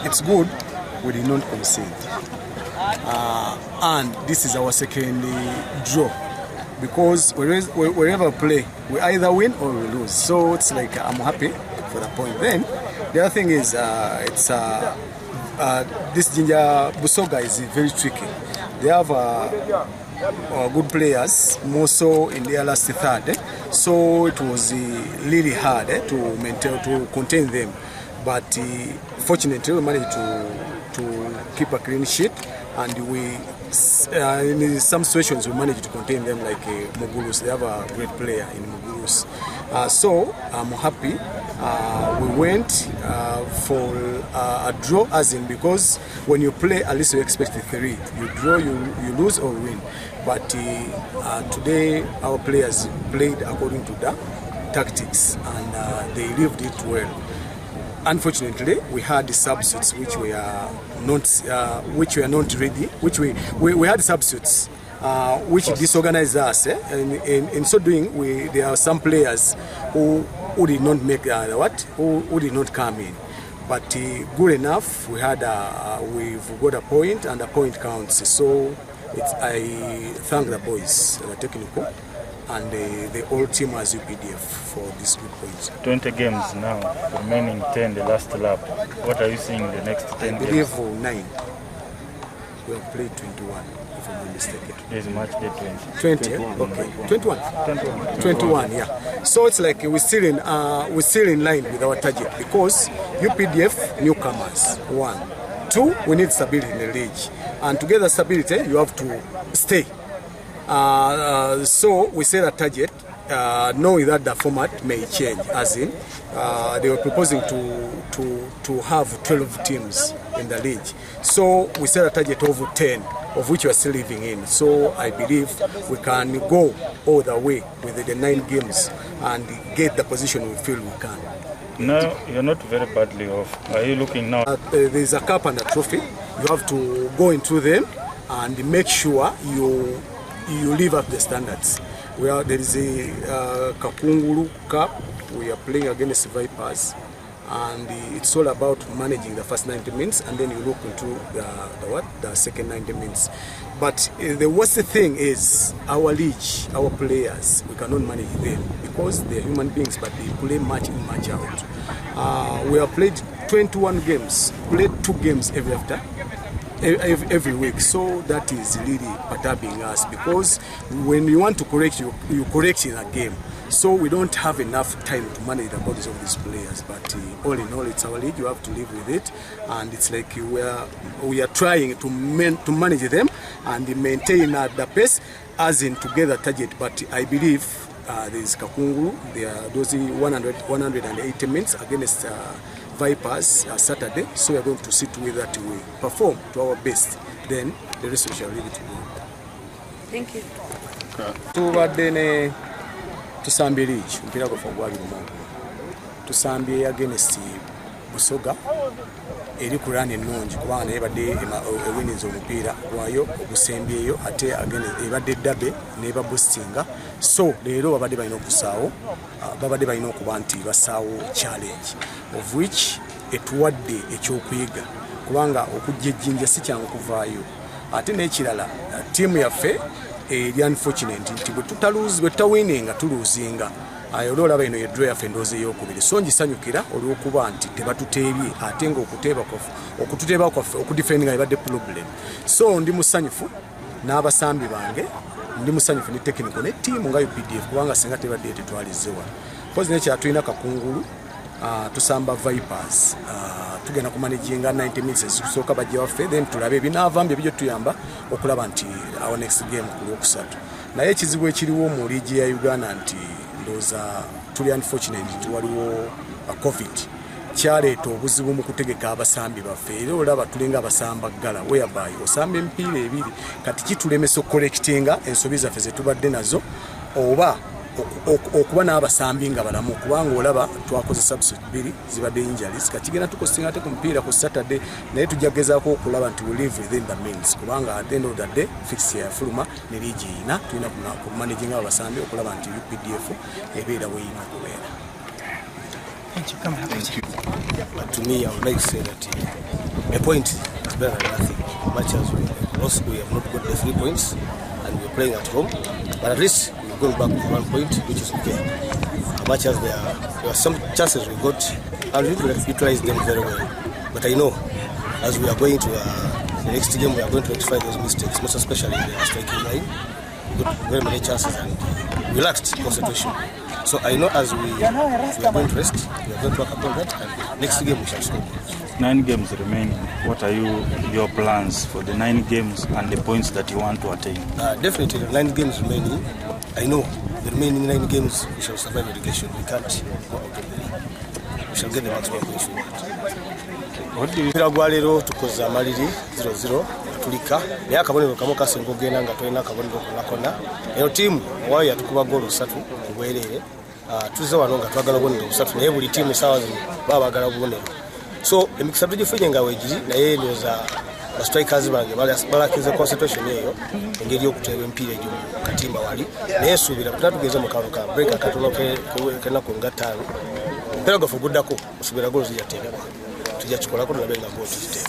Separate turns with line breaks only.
it's good we did not concede. And this is our second draw. Because wherever we play, we either win or we lose. So it's like I'm happy for the point. Then the other thing is this Ginger Busoga is very tricky. They have good players, more so in their last third. So it was really hard to maintain, to contain them. But fortunately, we managed to keep a clean sheet, and we. In some situations we managed to contain them, like Mugurus. They have a great player in Mugurus. So I'm happy. We went for a draw, as in, because when you play, at least you expect 3. You draw, you lose or win. But today our players played according to the tactics, and they lived it well. Unfortunately, we had the substitutes which were not ready. Which we had substitutes which disorganized us. In so doing, there are some players who did not make who did not come in. But good enough, we've got a point, and a point counts. So I thank the boys, the technical, and the whole team as UPDF for this good points. 20
games now, remaining 10 the last lap. What are you seeing the next 10
games? I believe 9. We have played 21, if I'm not mistaken.
Today's match day
20. 20? Okay. 21. 21, yeah. So it's like we're still in line with our target, because UPDF newcomers, 1. 2, we need stability in the league. And to get the stability, you have to stay. So we set a target, knowing that the format may change, as in they were proposing to have 12 teams in the league. So we set a target of 10, of which we are still living in. So I believe we can go all the way with the 9 games and get the position we feel we can.
No, you're not very badly off. Are you looking now?
There's a cup and a trophy. You have to go into them and make sure you live up the standards. There is a Kakunguru Cup. We are playing against Vipers, and it's all about managing the first 90 minutes, and then you look into the second 90 minutes. But the worst thing is our league, our players, we cannot manage them because they're human beings, but they play match in, match out. We have played 21 games, played 2 games every week, so that is really perturbing us, because when you want to correct, you correct in a game. So we don't have enough time to manage the bodies of these players. But all in all, it's our league. You have to live with it, and it's like we are trying to manage them and maintain the pace, as in together target. But I believe there is Kakunguru. There are those 180 minutes against Vipers Saturday. So we are going to see to it that we perform to our best. Then the rest we shall leave it to you.
Thank you.
Tusambye league mpira gwa gwali lumongo. Tusambye against Busoga eri kurana ennungi kubanga naye badde ewiniza omupiira gwayo ogusembyeyo, ate ebadde eddabe neba boostinga. So leero babadde balina okusaawo, babadde balina okuba nti basaawo challenge, of which etuwadde ekyokuyiga kubanga okujja ejjinja si kyangu kuvaayo. Ate n'ekirala tiimu yaffe eri unfortunate nti bwe tutawininga tuluzinga. Olwolaba eno ye draw yaffe ndoozi ey'okubiri. So ngisanyukira olw'okuba nti tebatuteebye, ate nga okututeeba kwaffe okudifendinga ebadde problem. So ndi musanyufu n'abasambi bange, ndi musanyufu ne technical ne ttiimu nga UPDF kubanga singa tebadde tetwalizewa. Pozi nekya tulina Kakungulu, tusamba Vipers, tugenda kumanaginga 90 minutes ezisooka bajja waffe, then tulabe ebinaavambi ebijjo tuyamba okulaba nti our next game ku Lwokusatu. Naye ekizibu ekiriwo mu liigi ya Uganda nti ndooza tuli unfortunate nti waliwo COVID kyaleeta obuzibu mu kutegeka abasambi baffe. Era olaba tulinga abasamba ggala whereby osamba emipiira ebiri, kati kitulemesa okukolektinga ensobi zaffe ze tubadde nazo, oba okuba n'abasambi nga balamu, kubanga olaba twakoze substitute 2 zibadde injuries. Kati genda tukosinga ate ku mupiira ku Saturday, naye tujja kugezaako okulaba nti we live within the means, kubanga at the end of the day fixture yafuluma ne liigi ina tulina kumanaging abasambi okulaba nti UPDF ebeera weyina okubeera.
To me, I would like to say that
a point is better than nothing. Much as we lost, we have not got the 3 points and we're playing at home, but at least we're going back with 1 point, which is okay. Much as there were some chances we got, and we utilized them very well. But I know as we are going to the next game, we are going to rectify those mistakes, most especially in the striking line. We got very many chances and we lacked concentration. So I know as we are going to rest, we are going to work upon that, and next game we shall score.
9 games remaining. What are your plans for the 9 games and the points that you want to attain?
Definitely, the 9 games remaining. I know the remaining 9 games we shall survive relegation. We can't go out of the league. We shall get the maximum points we want.
What do you
Gwalero tukoza amaliri 0-0 tulika naye akabonero kamu kasinga ogenda nga tolina akabonero konakona eyo tiimu owayo yatukuba goolo 3 ku bwereere tuze wano nga twagala obubonero 3 naye buli tiimu essaawa zino baba bagala obubonero so emikisa tugifunye nga weegiri naye ndowooza bastrikers bange balakiza concentration eyo engeri y'okuteeba emipiira egyo mu katimba wali naye suubira tutatugeze mu kalulu ka break akatono k'ennaku nga 5 omupiira gwaffe guddako osuubira goolo zijateebwa tujja kikolako tulabe nga goolo tuziteeba.